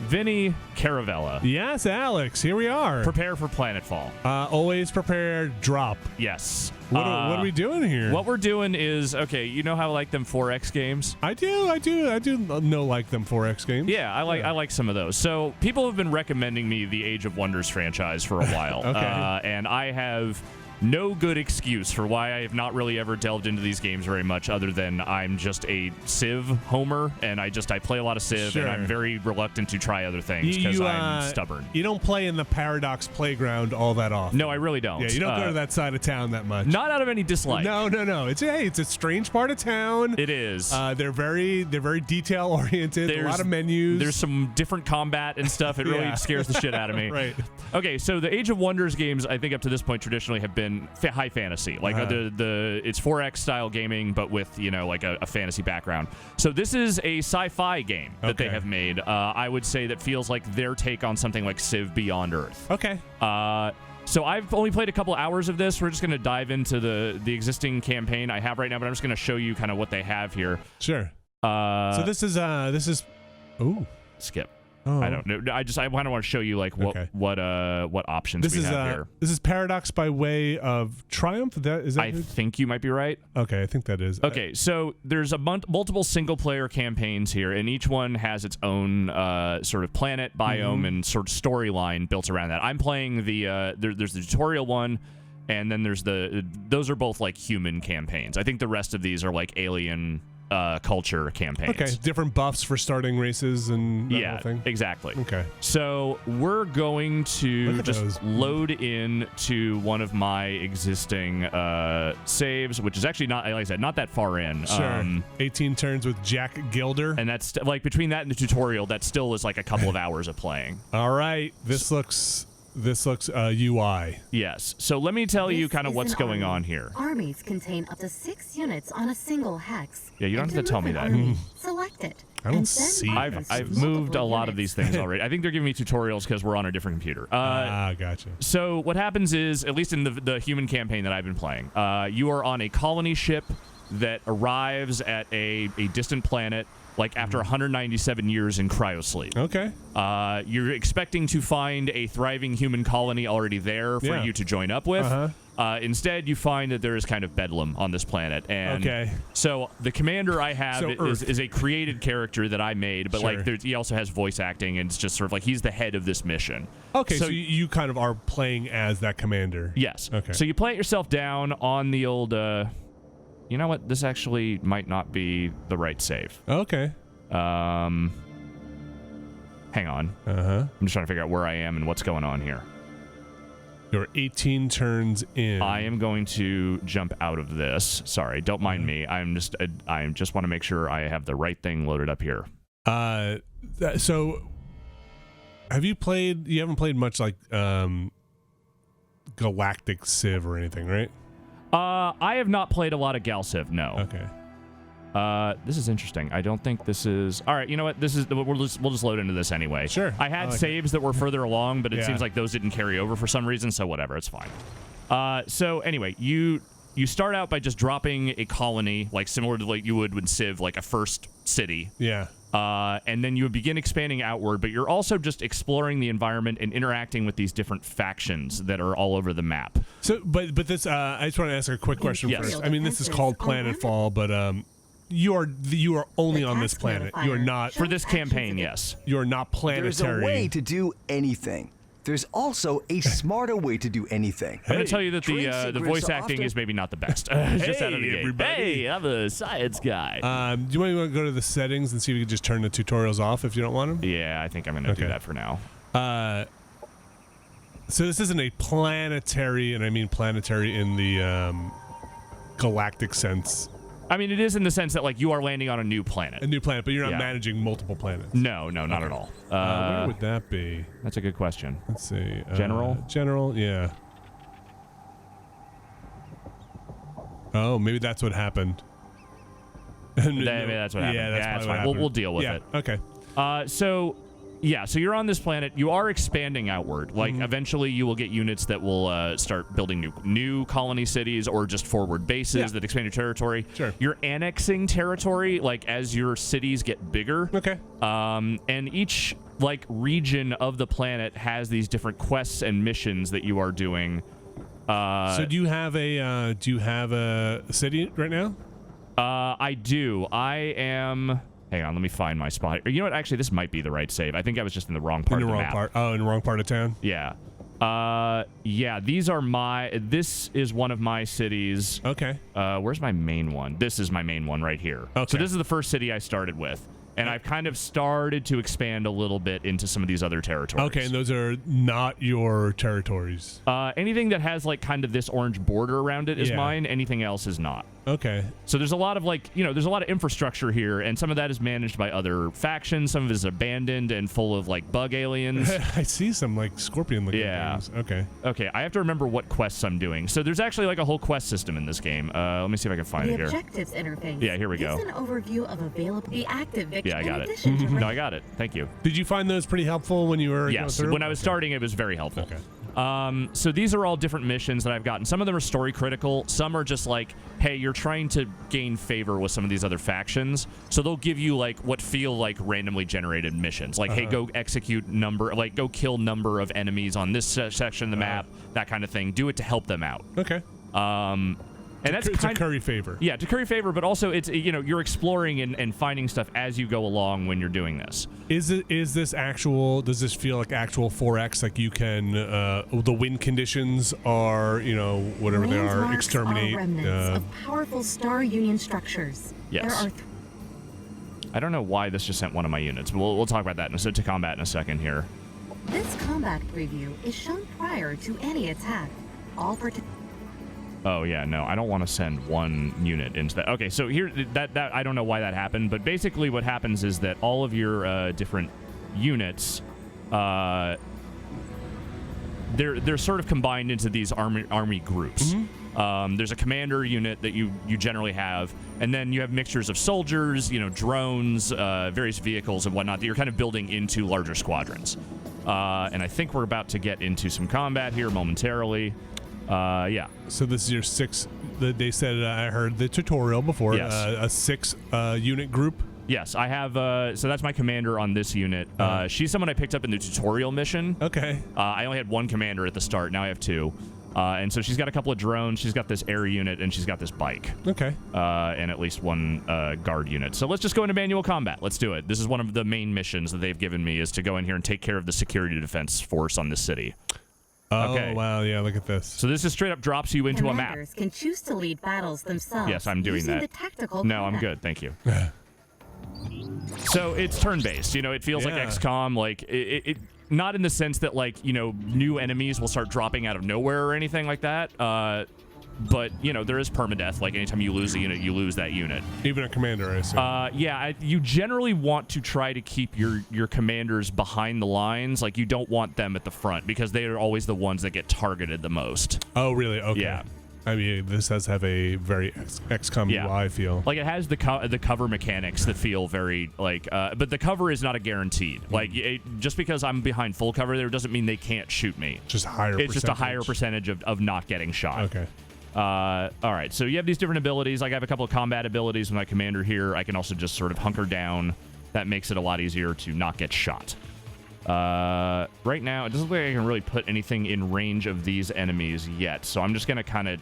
Vinny Caravella. Yes, Alex, here we are. Prepare for Planetfall. Always prepare, drop. Yes. What are we doing here? What we're doing is, okay, you know how I like them 4X games? I do know like them 4X games. Yeah, I like some of those. So people have been recommending me the Age of Wonders franchise for a while. Okay. And I have no good excuse for why I have not really ever delved into these games very much, other than I'm just a Civ homer, and I play a lot of Civ, Sure. and I'm very reluctant to try other things because I'm stubborn. You don't play in the Paradox Playground all that often. No, I really don't. Yeah, you don't go to that side of town that much. Not out of any dislike. No. It's a strange part of town. It is. They're very detail oriented. A lot of menus. There's some different combat and stuff. It really scares the shit out of me. Right. Okay, so the Age of Wonders games, I think up to this point traditionally have been high fantasy. Like it's 4X style gaming, but with like a fantasy background. So this is a sci-fi game that they have made. I would say that feels like their take on something like Civ Beyond Earth. Okay. So I've only played a couple hours of this. We're just going to dive into the existing campaign I have right now, but I'm just going to show you kind of what they have here. Sure. So this is ooh. Skip. Oh. I don't know. I kind of want to show you like what options we have here. This is Paradox by way of Triumph. I think you might be right. Okay, I think that is. Okay, so there's multiple single player campaigns here, and each one has its own sort of planet, biome, and sort of storyline built around that. I'm playing there's the tutorial one, and then there's those are both like human campaigns. I think the rest of these are like alien culture campaigns. Okay, different buffs for starting races and that whole thing. Exactly. Okay. So we're going to just load in to one of my existing saves, which is actually not, like I said, not that far in. Sure. 18 turns with Jack Gilder. And that's like between that and the tutorial, that still is like a couple of hours of playing. All right. This looks UI. Yes. So let me tell you kind of what's going on here. Armies contain up to 6 units on a single hex. Yeah, you don't have to tell me that. Select it. I don't see. I've moved a lot of these things already. I think they're giving me tutorials because we're on a different computer. Gotcha. So what happens is, at least in the human campaign that I've been playing, you are on a colony ship that arrives at a distant planet, like after 197 years in cryosleep. Okay. You're expecting to find a thriving human colony already there for you to join up with. Instead, you find that there is kind of bedlam on this planet. And so the commander I have is a created character that I made, but like he also has voice acting, and it's just sort of like he's the head of this mission. Okay, so you kind of are playing as that commander. Yes. Okay. So you plant yourself down on the old... you know what? This actually might not be the right save. Okay. Hang on. I'm just trying to figure out where I am and what's going on here. You're 18 turns in. I am going to jump out of this. Sorry, don't mind me. I just want to make sure I have the right thing loaded up here. So have you played? You haven't played much like Galactic Civ or anything, right? I have not played a lot of Gal Civ. No. Okay. This is interesting. I don't think this is... All right, you know what? We'll just load into this anyway. Sure. I had saves that were further along, but it seems like those didn't carry over for some reason, so whatever. It's fine. So anyway, you start out by just dropping a colony, like similar to like you would with Civ, like a first city. Yeah. And then you would begin expanding outward, but you're also just exploring the environment and interacting with these different factions that are all over the map. So, but this, I just want to ask a quick question first. I mean, this is called Planetfall, but you are only on this planet. You are not for this campaign. Yes, you are not planetary. There's a way to do anything. There's also a smarter way to do anything. I'm going to tell you that the voice acting is maybe not the best. Just out of the gate. Hey, I'm a science guy. Do you want to go to the settings and see if you can just turn the tutorials off if you don't want them? Yeah, I think I'm going to do that for now. So this isn't a planetary, and I mean planetary in the galactic sense. I mean, it is in the sense that, like, you are landing on a new planet. A new planet, but you're not managing multiple planets. No, not at all. Where would that be? That's a good question. Let's see. General? General, yeah. Oh, maybe that's what happened. Maybe that's what happened. Yeah, that's fine. We'll deal with it. Okay. So you're on this planet. You are expanding outward. Like, eventually you will get units that will start building new colony cities or just forward bases that expand your territory. Sure. You're annexing territory, like, as your cities get bigger. Okay. And each like region of the planet has these different quests and missions that you are doing. So do you have a city right now? I do. I am. Hang on, let me find my spot. You know what? Actually, this might be the right save. I think I was just in the wrong part of the map. Oh, in the wrong part of town? Yeah. Yeah, these are this is one of my cities. Okay. Where's my main one? This is my main one right here. Okay. So this is the first city I started with. And I've kind of started to expand a little bit into some of these other territories. Okay, and those are not your territories. Anything that has like kind of this orange border around it is mine. Anything else is not. Okay. So there's a lot of there's a lot of infrastructure here, and some of that is managed by other factions. Some of it is abandoned and full of like bug aliens. I see some like scorpion-looking things. Okay. Okay, I have to remember what quests I'm doing. So there's actually like a whole quest system in this game. Let me see if I can find it here. The objectives interface. Yeah, here we go. It's an overview of available active victims. Yeah, I got it. No, I got it. Thank you. Did you find those pretty helpful when you were Yes, going through? when I was starting, it was very helpful. Okay. So these are all different missions that I've gotten. Some of them are story critical. Some are just like, hey, you're trying to gain favor with some of these other factions. So they'll give you like what feel like randomly generated missions. Like, hey, go execute go kill number of enemies on this section of the map, that kind of thing. Do it to help them out. Okay. And that's it's a curry favor. Yeah, to curry favor, but also it's you're exploring and finding stuff as you go along when you're doing this. Is this actual? Does this feel like actual 4X? Like you can the wind conditions are whatever they are, Landmarks exterminate. Are remnants of powerful Star Union structures. Yes. There are I don't know why this just sent one of my units. We'll talk about that to combat in a second here. This combat preview is shown prior to any attack. All Oh yeah, no, I don't want to send one unit into that. Okay, so here that I don't know why that happened, but basically what happens is that all of your different units, they're sort of combined into these army groups. There's a commander unit that you generally have, and then you have mixtures of soldiers, drones, various vehicles and whatnot that you're kind of building into larger squadrons. And I think we're about to get into some combat here momentarily. Yeah. So this is your 6. They said I heard the tutorial before. Yes. A 6 unit group. Yes, I have. So that's my commander on this unit. She's someone I picked up in the tutorial mission. Okay. I only had one commander at the start. Now I have 2. And so she's got a couple of drones. She's got this air unit, and she's got this bike. Okay. And at least one guard unit. So let's just go into manual combat. Let's do it. This is one of the main missions that they've given me, is to go in here and take care of the security defense force on this city. Oh, okay. Wow, yeah, look at this. So this just straight up drops you into a map. commanders can choose to lead battles themselves. Yes, I'm doing using that. The tactical No, I'm combat. good. Thank you. So it's turn-based. It feels like XCOM. Like it not in the sense that new enemies will start dropping out of nowhere or anything like that. But there is permadeath. Like anytime you lose a unit, you lose that unit. Even a commander, I assume. Yeah. You generally want to try to keep your commanders behind the lines. Like you don't want them at the front because they are always the ones that get targeted the most. Oh, really? Okay. Yeah. I mean, this does have a very XCOM UI feel. Like it has the cover mechanics that feel very but the cover is not a guaranteed. Like just because I'm behind full cover there doesn't mean they can't shoot me. Just higher. It's just a higher percentage of not getting shot. Okay. All right, so you have these different abilities. Like I have a couple of combat abilities with my commander here. I can also just sort of hunker down. That makes it a lot easier to not get shot. Right now, it doesn't look like I can really put anything in range of these enemies yet, so I'm just going to kind of...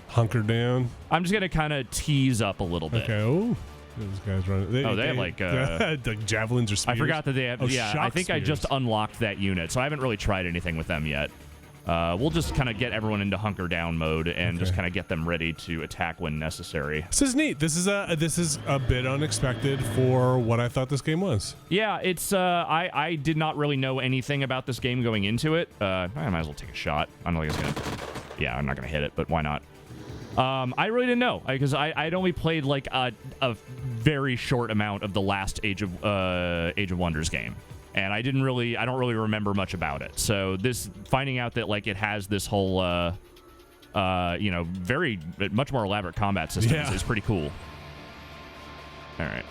hunker down? I'm just going to kind of tease up a little bit. Okay, oh. Those guys running. They have like... the javelins or spears? I forgot that they have... I think spears. I just unlocked that unit, so I haven't really tried anything with them yet. We'll just kind of get everyone into hunker down mode and just kind of get them ready to attack when necessary. This is neat. This is a bit unexpected for what I thought this game was. Yeah, it's I did not really know anything about this game going into it. I might as well take a shot. I don't think it's gonna. Yeah, I'm not gonna hit it, but why not? I really didn't know because I'd only played like a very short amount of the last Age of Wonders game. And I don't really remember much about it. So finding out that like it has this whole, very much more elaborate combat system is pretty cool. All right.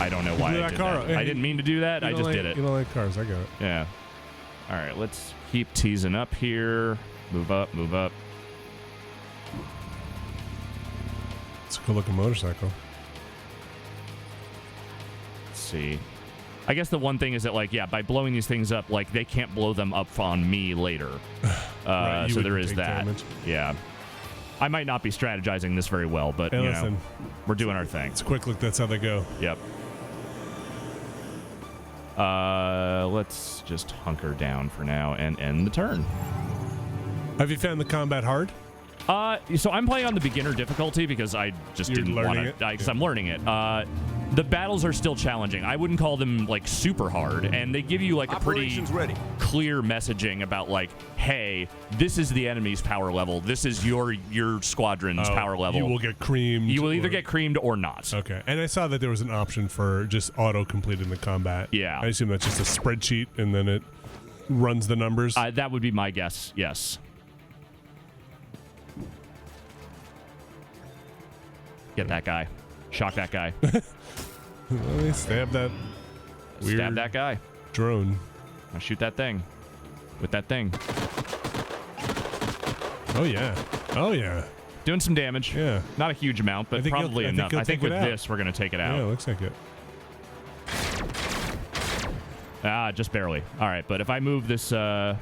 I don't know why I did that. I didn't mean to do that. I just did it. You don't like cars. I got it. Yeah. All right. Let's keep teasing up here. Move up. Move up. It's a cool looking motorcycle. See. I guess the one thing is that, like, yeah, by blowing these things up, like, they can't blow them up on me later. Right, so there is take that. damage. Yeah. I might not be strategizing this very well, but, Hey, you listen, know, we're doing our thing. it's a quick look. That's how they go. Yep. Let's just hunker down for now and end the turn. Have you found the combat hard? So I'm playing on the beginner difficulty because I just You're didn't want learning to, it? because I'm learning it. The battles are still challenging. I wouldn't call them like super hard, and they give you like a pretty clear messaging about like, hey, this is the enemy's power level. This is your squadron's power level. You will get creamed. You will either get creamed or not. Okay. And I saw that there was an option for just auto-completing the combat. Yeah. I assume that's just a spreadsheet, and then it runs the numbers. That would be my guess, yes. Get that guy. Shock that guy. Let me stab that weird Stab that guy. drone. I'll shoot that thing. With that thing. Oh, yeah. Oh, yeah. Doing some damage. Yeah. Not a huge amount, but I think probably I think enough. he'll I think take with it out. this, we're going to take it out. Yeah, looks like it. Just barely. All right, but if I move this, I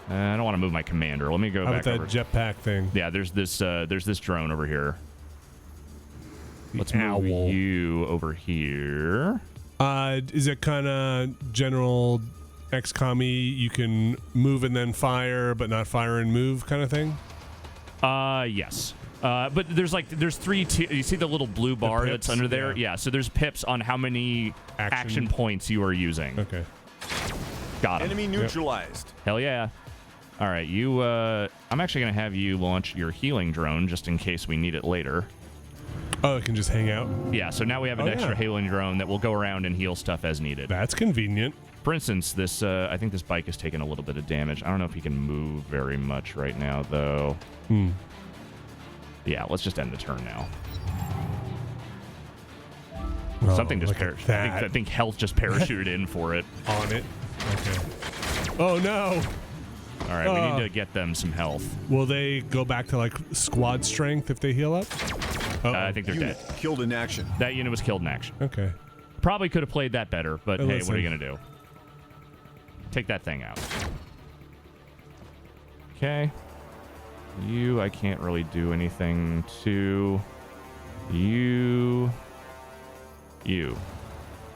don't want to move my commander. Let me go How back about over. that jetpack thing? Yeah, there's this drone over here. Let's owl. move you over here. Is it kind of general XCOM-y, you can move and then fire, but not fire and move kind of thing? Yes. But there's three. You see the little blue bar pips? that's under there? Yeah. Yeah. So there's pips on how many action points you are using. Okay. Got him. Enemy neutralized. Hell yeah. All right, you. I'm actually gonna have you launch your healing drone just in case we need it later. Oh, it can just hang out? Yeah. So now we have an extra healing drone that will go around and heal stuff as needed. That's convenient. For instance, this. I think this bike is taking a little bit of damage. I don't know if he can move very much right now, though. Yeah, let's just end the turn now. Oh, Something just look at I think health just parachuted in for it. On it. Okay. Oh no. All right, we need to get them some health. Will they go back to like squad strength if they heal up? I think they're Unit dead. killed in action. That unit was killed in action. Okay. Probably could have played that better, but hey, listen. what are you gonna do? Take that thing out. Okay. You, I can't really do anything to. You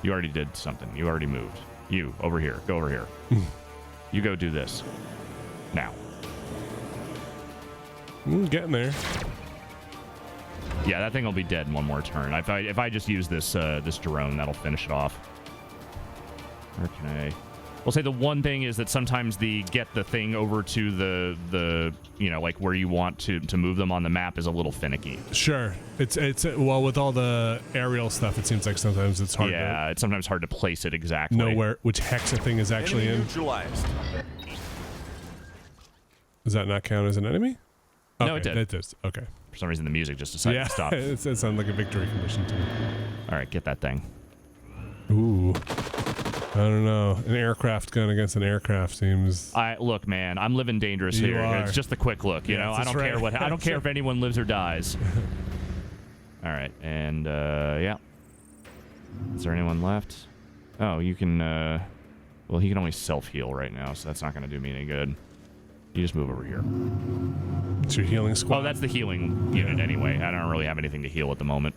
already did something. You already moved. You, over here. Go over here. You go do this. Now. Getting there. Yeah, that thing will be dead in one more turn. If I just use this this drone, that'll finish it off. Where can I? We'll say the one thing is that sometimes the get the thing over to the you know, like where you want to move them on the map is a little finicky. Sure. It's well, with all the aerial stuff, it seems like sometimes it's hard Yeah, it's sometimes hard to place it exactly. to know which hex a thing is actually Enemy in. neutralized. Does that not count as an enemy? No, it did. It does. Okay. For some reason, the music just decided to stop. it sounds like a victory condition to me. All right, get that thing. Ooh. I don't know. An aircraft gun against an aircraft seems. Look, man, I'm living dangerous You here. are. It's just a quick look, you know. I don't care what. I don't care if anyone lives or dies. All right, and yeah. Is there anyone left? Oh, you can. Well, he can only self-heal right now, so that's not going to do me any good. You just move over here. It's your healing squad. Oh, that's the healing unit anyway. I don't really have anything to heal at the moment.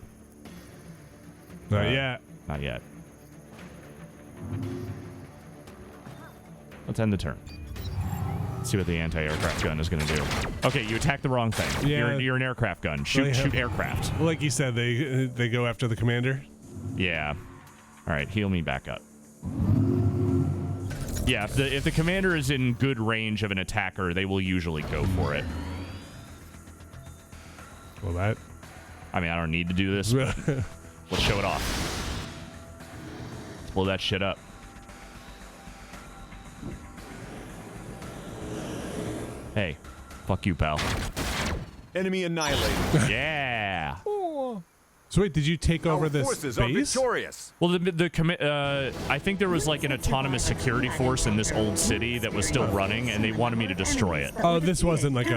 Not yet. Not yet. Let's end the turn. Let's see what the anti-aircraft gun is going to do. Okay, you attacked the wrong thing. Yeah. You're an aircraft gun. Shoot aircraft. Like you said, they go after the commander. Yeah. All right, heal me back up. Yeah, if the commander is in good range of an attacker, they will usually go for it. Well, that. I mean, I don't need to do this, but let's show it off. Let's blow that shit up. Hey, fuck you, pal. Enemy annihilated. Yeah. So wait, did you take over Our this forces are base? victorious. Well, I think there was like an autonomous security force in this old city that was still running, and they wanted me to destroy it. Oh, this wasn't like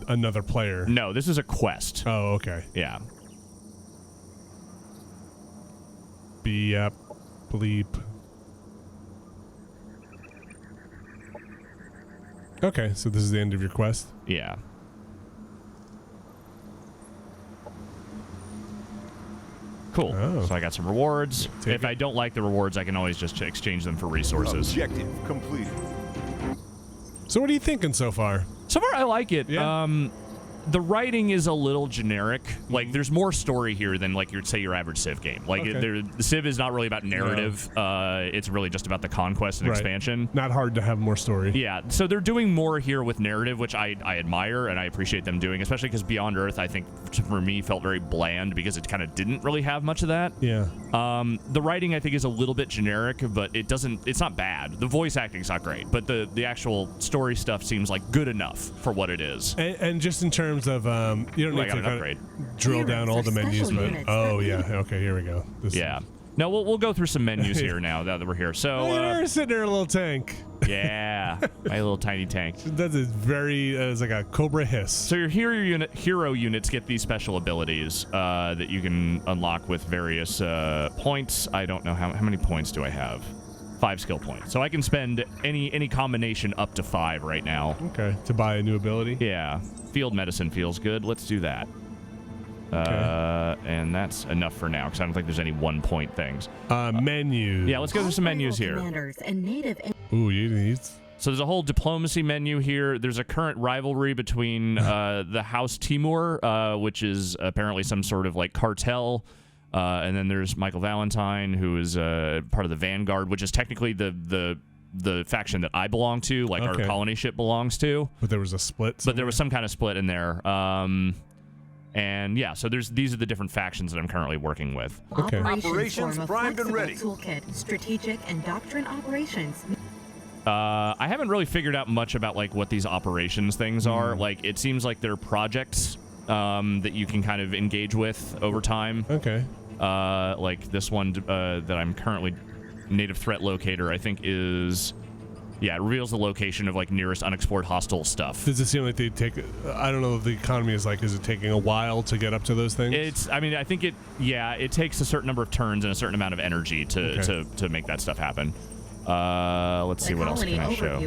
another player. No, this is a quest. Oh, okay. Yeah. Beep, bleep. Okay, so this is the end of your quest. Yeah. Cool. Oh. So I got some rewards. Take if it. I don't like the rewards, I can always just exchange them for resources. Objective completed. So what are you thinking so far? So far, I like it. Yeah. The writing is a little generic. Like, there's more story here than, like, your average Civ game. Like, Okay. the Civ is not really about narrative. It's really just about the conquest and Right. expansion. Not hard to have more story. Yeah, so they're doing more here with narrative, which I admire and I appreciate them doing, especially because Beyond Earth, I think, for me, felt very bland because it kind of didn't really have much of that. Yeah. The writing, I think, is a little bit generic, but it's not bad. The voice acting's not great, but the actual story stuff seems like good enough for what it is. And just in terms of, you don't Ooh, I need got to an kind upgrade. of drill Heroes down all are the menus, special but units oh that yeah, okay, here we go. Yeah. No, we'll go through some menus here now that we're here. So, You're sitting there in a little tank. yeah, my little tiny tank. That's a very, it's like a Cobra hiss. So your hero units get these special abilities that you can unlock with various points. I don't know how many points do I have. 5 skill points. So I can spend any combination up to 5 right now. Okay, to buy a new ability. Yeah, field medicine feels good. Let's do that. And that's enough for now because I don't think there's any 1 point things. Menus. Yeah, let's go through some menus here. Commanders and native Ooh, you need. So there's a whole diplomacy menu here. There's a current rivalry between the House Timur, which is apparently some sort of like cartel. And then there's Michael Valentine, who is part of the Vanguard, which is technically the faction that I belong to, like our colony ship belongs to. But there was a split. But there was some kind of split in there. And yeah, so these are the different factions that I'm currently working with. Okay. Operations form a primed and flexible ready. Toolkit, strategic and doctrine operations. I haven't really figured out much about like what these operations things are. Like it seems like they're projects that you can kind of engage with over time. Okay. Like this one that I'm currently native threat locator, I think is. Yeah, it reveals the location of like nearest unexplored hostile stuff. Does it seem like they take? I don't know what the economy is like. Is it taking a while to get up to those things? I mean, I think it takes a certain number of turns and a certain amount of energy to make that stuff happen. Let's see what else can I show.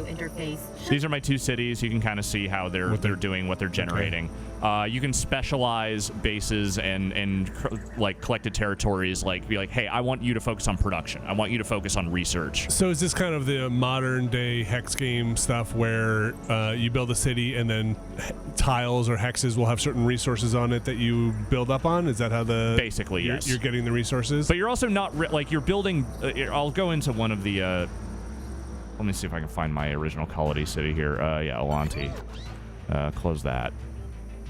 These are my 2 cities. You can kind of see how they're doing, what they're generating. You can specialize bases and like collected territories. Like be like, hey, I want you to focus on production. I want you to focus on research. So is this kind of the modern day hex game stuff where you build a city and then tiles or hexes will have certain resources on it that you build up on? Is that how basically yes you're getting the resources? But you're also not like you're building. I'll go into one of the. Let me see if I can find my original colony city here. Yeah, Alanti. Close that.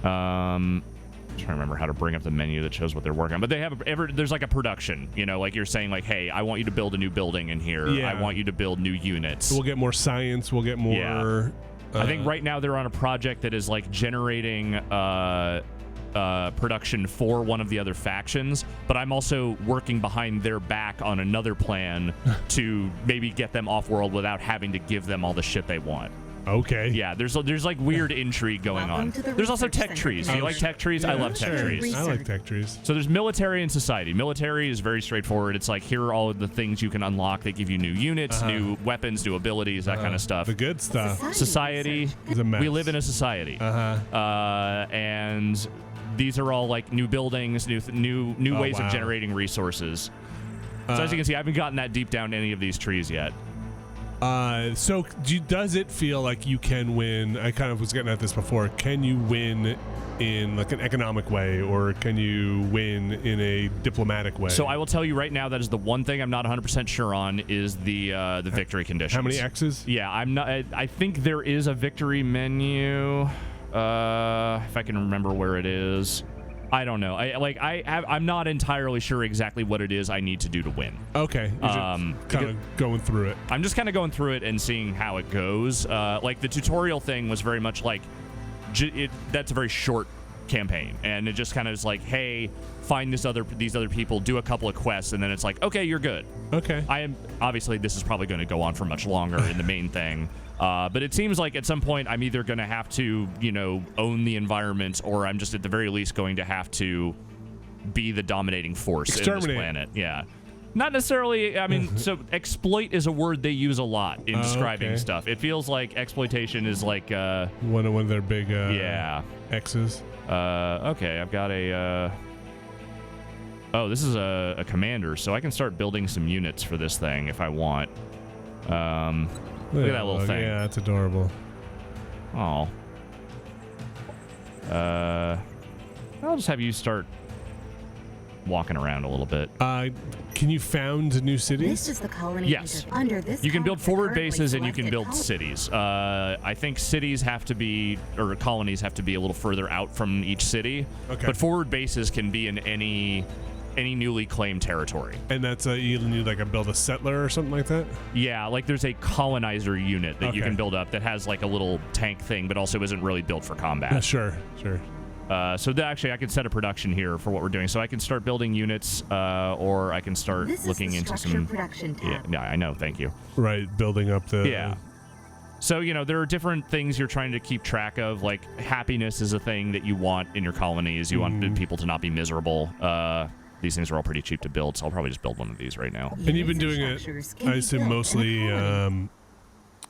I'm trying to remember how to bring up the menu that shows what they're working on. But they have there's like a production, you know, like you're saying like, hey, I want you to build a new building in here. Yeah. I want you to build new units. We'll get more science. We'll get more. Yeah. I think right now they're on a project that is like generating production for one of the other factions, but I'm also working behind their back on another plan to maybe get them off world without having to give them all the shit they want. Okay. Yeah, there's like weird intrigue going on. There's also tech trees. Do you like tech trees? I love tech trees. I like tech trees. So there's military and society. Military is very straightforward. It's like here are all of the things you can unlock. They give you new units, new weapons, new abilities, that kind of stuff. The good stuff. Society. Is a mess. We live in a society. And these are all like new buildings, new ways of generating resources. So as you can see, I haven't gotten that deep down any of these trees yet. So does it feel like you can win? I kind of was getting at this before. Can you win in like an economic way, or can you win in a diplomatic way? So I will tell you right now, that is the one thing I'm not 100% sure on is the victory conditions. How many X's? Yeah, I'm not. I think there is a victory menu. If I can remember where it is. I don't know. I'm not entirely sure exactly what it is I need to do to win. Okay. Kind of going through it. I'm just kind of going through it and seeing how it goes. Like the tutorial thing was very much like that's a very short campaign, and it just kind of is like, hey, find these other people, do a couple of quests, and then it's like, okay, you're good. Okay. Obviously this is probably going to go on for much longer in the main thing. But it seems like at some point I'm either going to have to, own the environment, or I'm just at the very least going to have to be the dominating force in this planet. Yeah. Not necessarily. I mean, so exploit is a word they use a lot in describing okay. stuff. It feels like exploitation is like one of their big yeah X's. Okay, I've got a oh, this is a commander, so I can start building some units for this thing if I want. Look at that little thing. Yeah, it's adorable. Oh. I'll just have you start walking around a little bit. Can you found new cities? This is the colony. Yes. Under this You can build colony, forward currently bases and you can selected build colony. cities. I think cities have to be, or colonies have to be a little further out from each city. Okay. But forward bases can be in any newly claimed territory. And that's you need like build a settler or something like that? Yeah, like there's a colonizer unit that you Okay. can build up that has like a little tank thing, but also isn't really built for combat. Sure. So actually, I can set a production here for what we're doing. So I can start building units, or I can start This looking is the into structure some. production tab. Yeah, I know. Thank you. Right, building up the... Yeah. So, there are different things you're trying to keep track of. Like, happiness is a thing that you want in your colonies. You want people to not be miserable. These things are all pretty cheap to build, so I'll probably just build one of these right now. And you've been doing it, I assume, mostly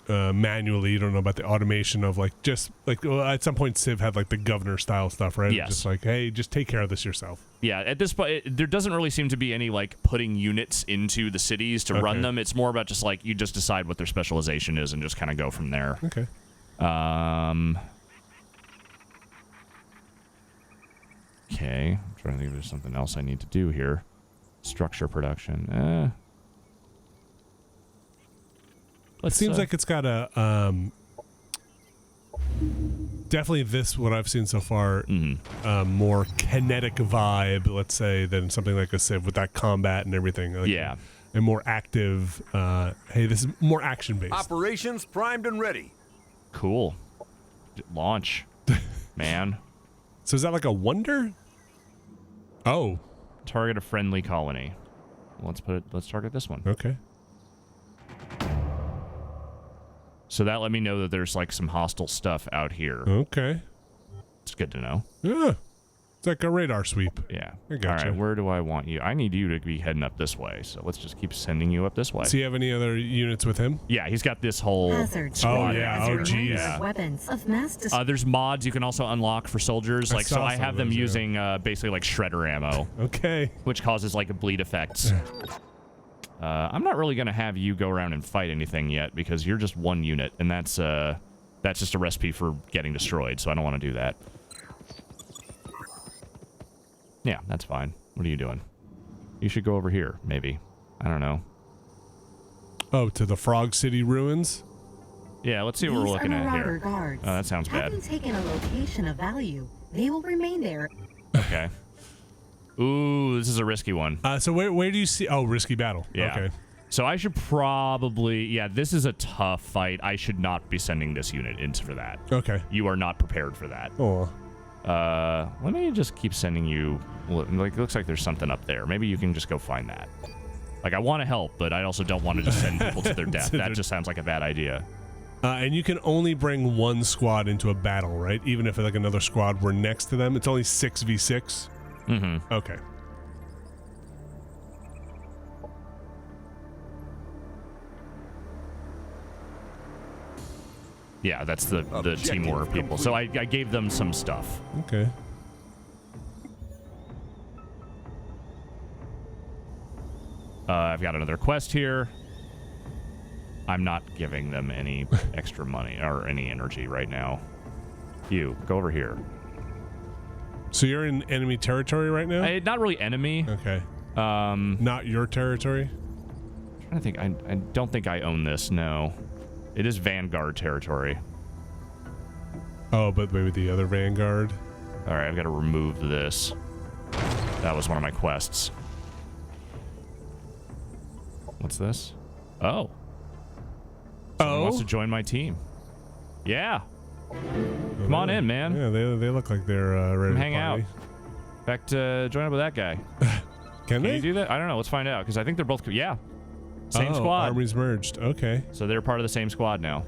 manually. You don't know about the automation of, at some point Civ had, the governor-style stuff, right? Yes. Just hey, just take care of this yourself. Yeah, at this point, there doesn't really seem to be any, putting units into the cities to run them. It's more about just, you just decide what their specialization is and just kind of go from there. Okay. Okay, I'm trying to think if there's something else I need to do here. Structure production. It seems like it's got a definitely what I've seen so far, more kinetic vibe, let's say, than something like a Civ with that combat and everything. Yeah. And more active. Hey, this is more action based. Operations primed and ready. Cool. Launch, man. So is that like a wonder? Oh. Target a friendly colony. Let's target this one. Okay. So that let me know that there's some hostile stuff out here. Okay. It's good to know. Yeah. It's like a radar sweep. Yeah. I gotcha. All right, where do I want you? I need you to be heading up this way, so let's just keep sending you up this way. Do you have any other units with him? Yeah, he's got this whole Hazard. squad. Oh, yeah. Hazard Oh, geez. numbers of weapons of mass destruction. There's mods you can also unlock for soldiers. I So saw I some have of them those, yeah. using basically shredder ammo, Okay. which causes bleed effects. I'm not really gonna have you go around and fight anything yet because you're just one unit, and that's just a recipe for getting destroyed. So I don't want to do that. Yeah, that's fine. What are you doing? You should go over here, maybe. I don't know. Oh, to the Frog City ruins? Yeah, let's see what we're These looking are at marauder here. guards. Oh, that sounds bad. Having taken a location of value, they will remain there. Okay. Ooh, this is a risky one. So where do you see... Oh, risky battle. Yeah. Okay. So I should probably... Yeah, this is a tough fight. I should not be sending this unit in for that. Okay. You are not prepared for that. Oh. Let me just keep sending you... it looks like there's something up there. Maybe you can just go find that. I want to help, but I also don't want to just send people to their death. That just sounds like a bad idea. And you can only bring one squad into a battle, right? Even if another squad were next to them. It's only 6v6? Mm-hmm. Okay. Yeah, that's the team war people. So I gave them some stuff. Okay. I've got another quest here. I'm not giving them any extra money or any energy right now. You, go over here. So you're in enemy territory right now? Not really enemy. Okay. Not your territory? I'm trying to think. I don't think I own this, no. It is Vanguard territory. Oh, but maybe the other Vanguard? Alright, I've got to remove this. That was one of my quests. What's this? Oh. Someone wants to join my team. Yeah. Come on in, man. Yeah, they look like they're ready to hang out. party. In fact, join up with that guy. Can they? You do that? I don't know. Let's find out, because I think they're both... Yeah. Same Oh, squad. Armies merged. Okay. So they're part of the same squad now.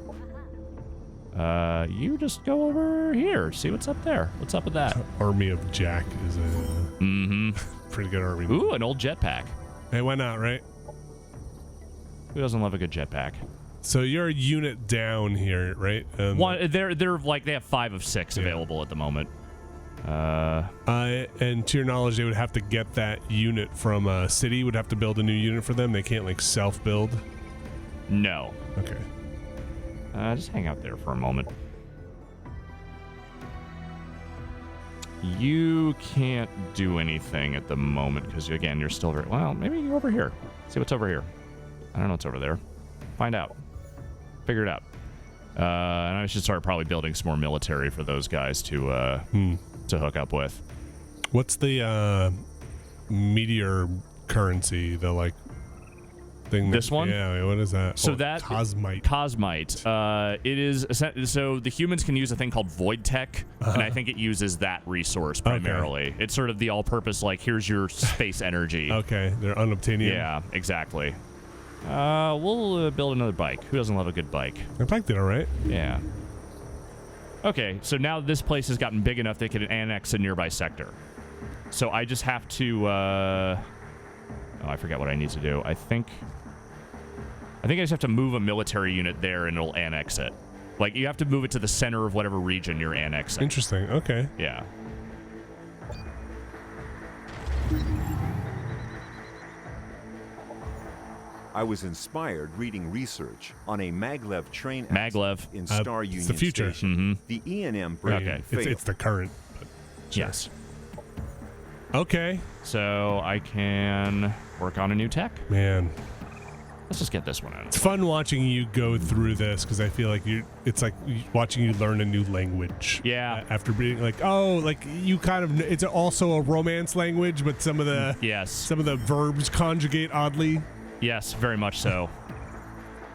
You just go over here. See what's up there. What's up with that? Army of Jack is a pretty good army. Ooh, an old jetpack. Hey, why not, right? Who doesn't love a good jetpack? So you're a unit down here, right? They're like they have 5 of 6 available at the moment. And to your knowledge, they would have to get that unit from a city. Would have to build a new unit for them. They can't like self-build. No. Okay. Just hang out there for a moment. You can't do anything at the moment because, again, you're still very... Well, maybe you're over here. See what's over here. I don't know what's over there. Find out. Figure it out. And I should start probably building some more military for those guys to hook up with. What's the meteor currency? The like thing. This one? Yeah. What is that? So that Cosmite. Cosmite. It is so the humans can use a thing called void tech, and I think it uses that resource primarily. Okay. It's sort of the all-purpose. Like, here's your space energy. Okay, they're unobtainium. Yeah, exactly. We'll build another bike. Who doesn't love a good bike? The bike did all right. Yeah. Okay, so now this place has gotten big enough they can annex a nearby sector. So I just have to, oh, I forget what I need to do. I think I just have to move a military unit there and it'll annex it. Like, you have to move it to the center of whatever region you're annexing. Interesting, okay. Yeah. I was inspired reading research on a maglev train Maglev in Star Union it's the future. Station. The E&M brain failed. It's the current. But sure. Yes. Okay. So I can work on a new tech. Man. Let's just get this one out. It's fun watching you go through this because I feel like it's like watching you learn a new language. Yeah. After being like, you kind of, it's also a romance language, but some of the verbs conjugate oddly. Yes, very much so.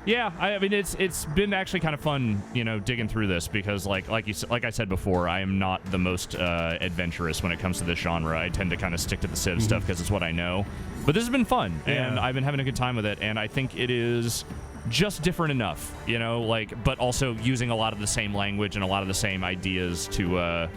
Yeah, I mean it's been actually kind of fun, digging through this because like I said before, I am not the most adventurous when it comes to this genre. I tend to kind of stick to the Civ stuff because it's what I know. But this has been fun, and I've been having a good time with it, and I think it is just different enough, but also using a lot of the same language and a lot of the same ideas to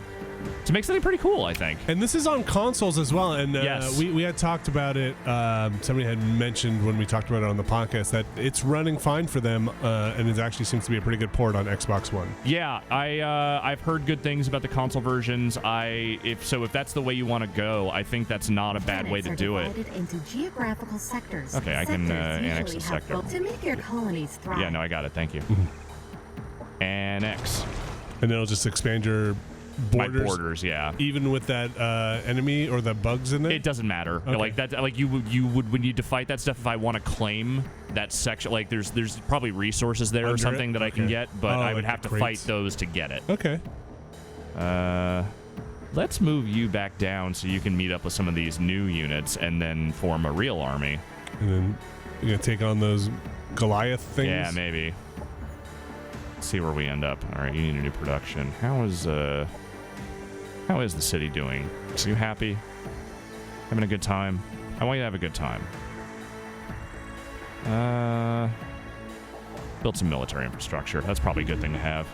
make something pretty cool, I think. And this is on consoles as well. And yes. we had talked about it. Somebody had mentioned when we talked about it on the podcast that it's running fine for them, and it actually seems to be a pretty good port on Xbox One. Yeah, I've heard good things about the console versions. If that's the way you want to go, I think that's not a bad way to do it. Into geographical sectors. Okay, I can annex the sector. To make your colonies thrive. Yeah, no, I got it. Thank you. Annex. And it'll just expand your borders. My borders, yeah. Even with that enemy or the bugs in it? It doesn't matter. Okay. Like that, like you would need to fight that stuff if I want to claim that section. Like there's probably resources there or something that I can get, but I would have to fight those to get it. Okay. Let's move you back down so you can meet up with some of these new units and then form a real army. And then you're gonna take on those Goliath things? Yeah, maybe. Let's see where we end up. All right, you need a new production. How is the city doing? Are you happy? Having a good time? I want you to have a good time. Build some military infrastructure. That's probably a good thing to have.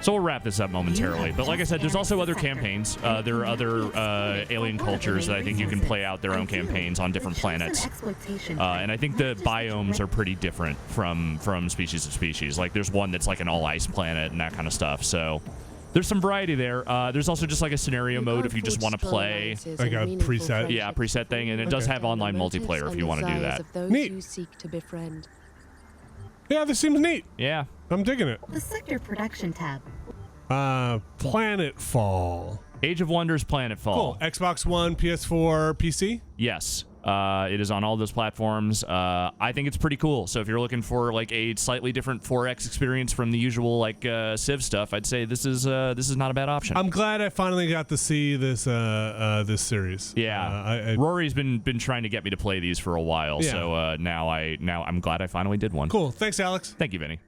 So we'll wrap this up momentarily. But like I said, there's also other campaigns. There are other alien cultures that I think you can play out their own campaigns on different planets. And I think the biomes are pretty different from species to species. Like there's one that's like an all-ice planet and that kind of stuff. So there's some variety there. There's also just like a scenario mode if you just want to play. Like a preset? Yeah, preset thing. And it does have online multiplayer if you want to do that. Neat. Yeah, this seems neat. Yeah. I'm digging it. The sector production tab. Planetfall. Age of Wonders Planetfall. Cool. Xbox One, PS4, PC? Yes. It is on all those platforms. I think it's pretty cool. So if you're looking for like a slightly different 4X experience from the usual like Civ stuff, I'd say this is not a bad option. I'm glad I finally got to see this this series. Yeah, Rory's been trying to get me to play these for a while. Yeah. So now I'm glad I finally did one. Cool. Thanks, Alex. Thank you, Vinny.